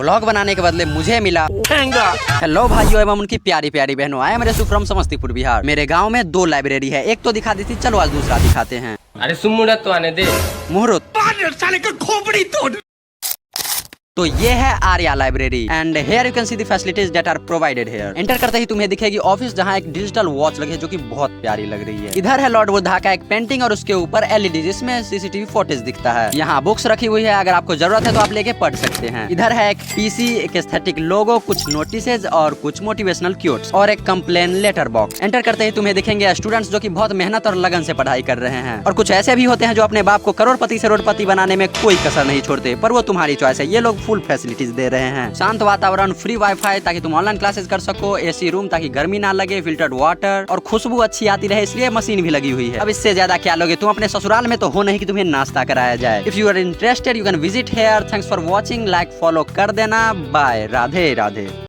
Vlog बनाने के बदले मुझे मिला। हेलो भाइयों एवं उनकी प्यारी प्यारी बहनों, आए मेरे फ्रॉम समस्तीपुर बिहार। मेरे गांव में 2 लाइब्रेरी है, एक तो दिखा दी थी, चलो आज दूसरा दिखाते हैं। अरे सुमुहूर्त तो आने दे। मुहूर्त साले का खोपड़ी तोड़। तो ये है Arya library and here you can see the facilities that are provided here. Enter करते ही तुम्हें दिखेगी ऑफिस, जहाँ एक डिजिटल वॉच लगी है जो कि बहुत प्यारी लग रही है। इधर है लॉर्ड बुद्धा का एक पेंटिंग और उसके ऊपर एलईडी जिसमें सीसीटीवी फुटेज दिखता है। यहाँ बुक्स रखी हुई है, अगर आपको जरूरत है तो आप लेके पढ़ सकते हैं। इधर है एक पीसी, एक एस्थेटिक लोगो, कुछ नोटिसेज और कुछ मोटिवेशनल क्यूट्स और एक कंप्लेन लेटर बॉक्स। एंटर करते ही तुम्हें दिखेंगे स्टूडेंट्स जो कि बहुत मेहनत और लगन से पढ़ाई कर रहे हैं, और कुछ ऐसे भी होते हैं जो अपने बाप को करोड़पति से रोडपति बनाने में कोई कसर नहीं छोड़ते, पर वो तुम्हारी चॉइस है। ये लोग फुल फैसिलिटीज दे रहे हैं, शांत वातावरण, फ्री वाईफाई ताकि तुम ऑनलाइन क्लासेस कर सको, एसी रूम ताकि गर्मी ना लगे, फिल्टर्ड वाटर और खुशबू अच्छी आती रहे इसलिए मशीन भी लगी हुई है। अब इससे ज्यादा क्या लोगे, तुम अपने ससुराल में तो हो नहीं कि तुम्हें नाश्ता कराया जाए। If you are interested you can visit here. Thanks for watching, like follow कर देना। बाय, राधे राधे।